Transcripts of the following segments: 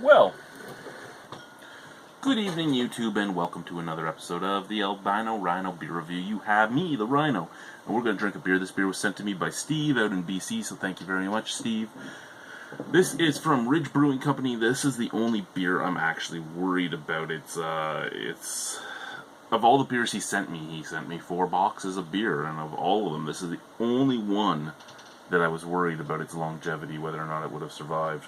Well, good evening YouTube and welcome to another episode of the Albino Rhino Beer Review. You have me, the Rhino, and we're going to drink a beer. This beer was sent to me by Steve out in BC, so thank you very much, Steve. This is from Ridge Brewing Company. This is the only beer I'm actually worried about. It's of all the beers he sent me 4 boxes of beer, and of all of them, this is the only one that I was worried about its longevity, whether or not it would have survived.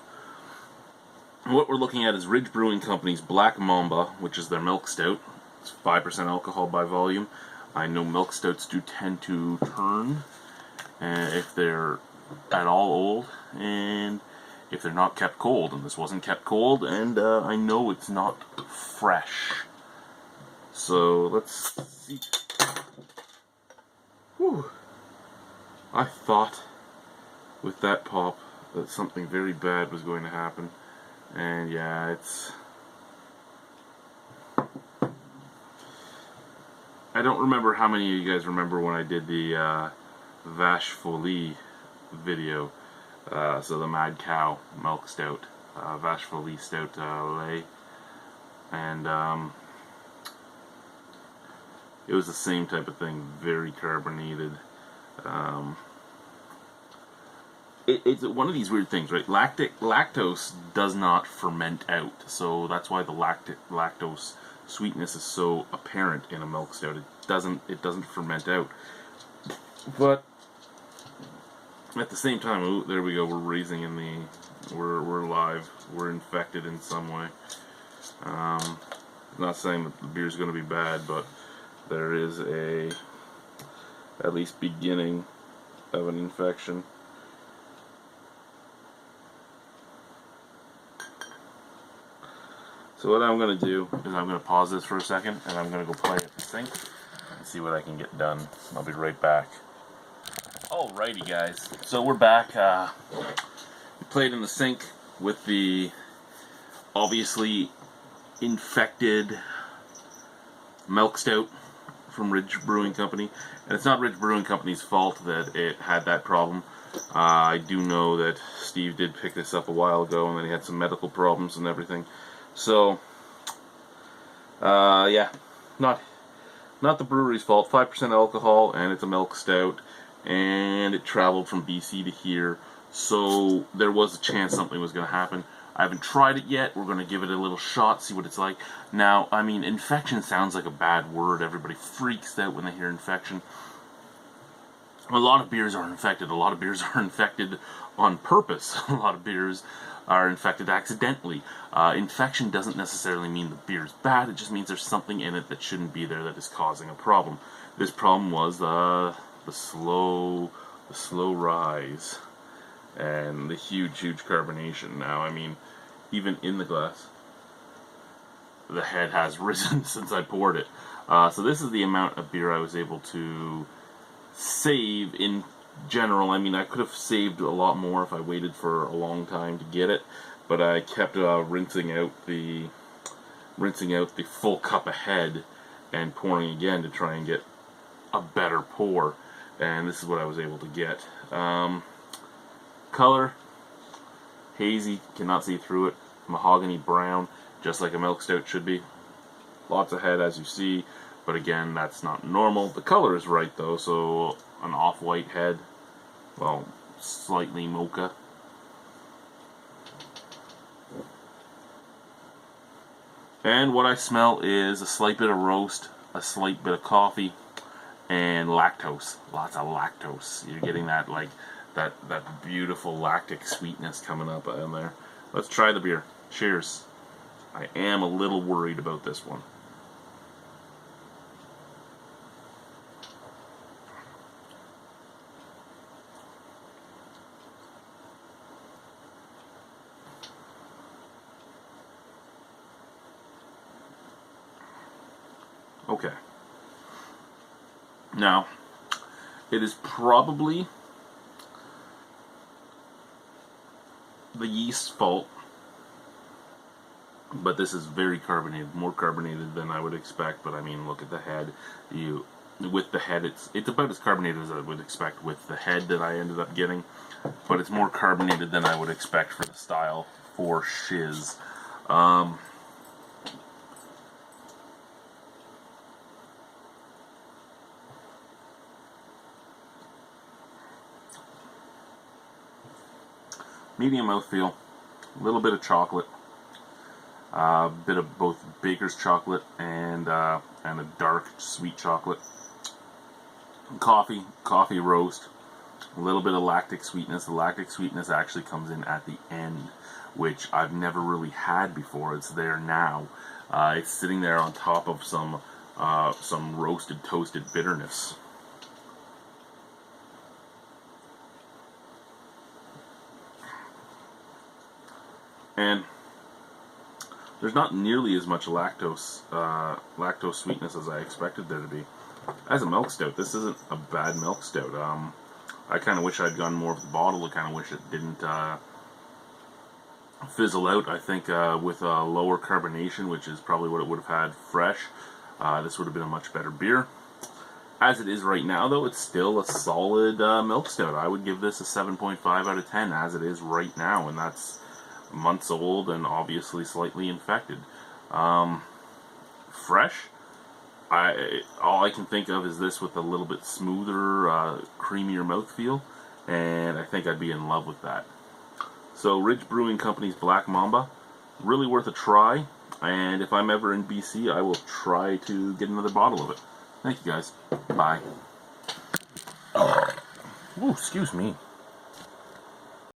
What we're looking at is Ridge Brewing Company's Black Mamba, which is their milk stout. It's 5% alcohol by volume. I know milk stouts do tend to turn if they're at all old, and if they're not kept cold, and this wasn't kept cold, and I know it's not fresh. So, let's see. Whew. I thought with that pop that something very bad was going to happen. And yeah, I don't remember how many of you guys remember when I did the Vache Folie video. So the Mad Cow Milk Stout, Vache Folie Stout lait. And it was the same type of thing, very carbonated. It's one of these weird things, right? Lactose does not ferment out, so that's why the lactose sweetness is so apparent in a milk stout. It doesn't ferment out. But at the same time, ooh, there we go. We're raising in the. We're live. We're infected in some way. Not saying that the beer's going to be bad, but there is at least beginning of an infection. So what I'm going to do is I'm going to pause this for a second, and I'm going to go play at the sink and see what I can get done. I'll be right back. Alrighty guys, so we're back. We played in the sink with the obviously infected milk stout from Ridge Brewing Company. And it's not Ridge Brewing Company's fault that it had that problem. I do know that Steve did pick this up a while ago, and then he had some medical problems and everything. So, yeah, not the brewery's fault. 5% alcohol, and it's a milk stout, and it traveled from BC to here, so there was a chance something was going to happen. I haven't tried it yet. We're going to give it a little shot, see what it's like. Now, I mean, infection sounds like a bad word. Everybody freaks out when they hear infection. A lot of beers are infected. A lot of beers are infected on purpose. A lot of beers are infected accidentally. Infection doesn't necessarily mean the beer is bad. It just means there's something in it that shouldn't be there that is causing a problem. This problem was the slow rise and the huge carbonation. Now, I mean, even in the glass, the head has risen since I poured it. So this is the amount of beer I was able to save in general. I mean, I could have saved a lot more if I waited for a long time to get it, but I kept rinsing out the full cup ahead and pouring again to try and get a better pour, and this is what I was able to get. Color, hazy, cannot see through it, mahogany brown, just like a milk stout should be. Lots of head, as you see, but again, that's not normal. The color is right though, so an off-white head, well, slightly mocha. And what I smell is a slight bit of roast, a slight bit of coffee, and lactose. Lots of lactose. You're getting that, like, that beautiful lactic sweetness coming up in there. Let's try the beer. Cheers. I am a little worried about this one. Okay. Now, it is probably the yeast's fault, but this is very carbonated, more carbonated than I would expect. But I mean, look at the head. With the head, it's about as carbonated as I would expect with the head that I ended up getting, but it's more carbonated than I would expect for the style for shiz. Medium mouthfeel, a little bit of chocolate, a bit of both baker's chocolate and a dark sweet chocolate. Coffee roast, a little bit of lactic sweetness. The lactic sweetness actually comes in at the end, which I've never really had before. It's there now. It's sitting there on top of some roasted, toasted bitterness. And there's not nearly as much lactose sweetness as I expected there to be. As a milk stout, this isn't a bad milk stout. I kind of wish I'd gone more of the bottle. I kind of wish it didn't fizzle out. I think with lower carbonation, which is probably what it would have had fresh, this would have been a much better beer. As it is right now, though, it's still a solid milk stout. I would give this a 7.5 out of 10 as it is right now, and that's months old and obviously slightly infected. Fresh, all I can think of is this with a little bit smoother, creamier mouthfeel, and I think I'd be in love with that. So Ridge Brewing Company's Black Mamba, really worth a try, and if I'm ever in BC, I will try to get another bottle of it. Thank you guys. Bye. Oh. Ooh, excuse me.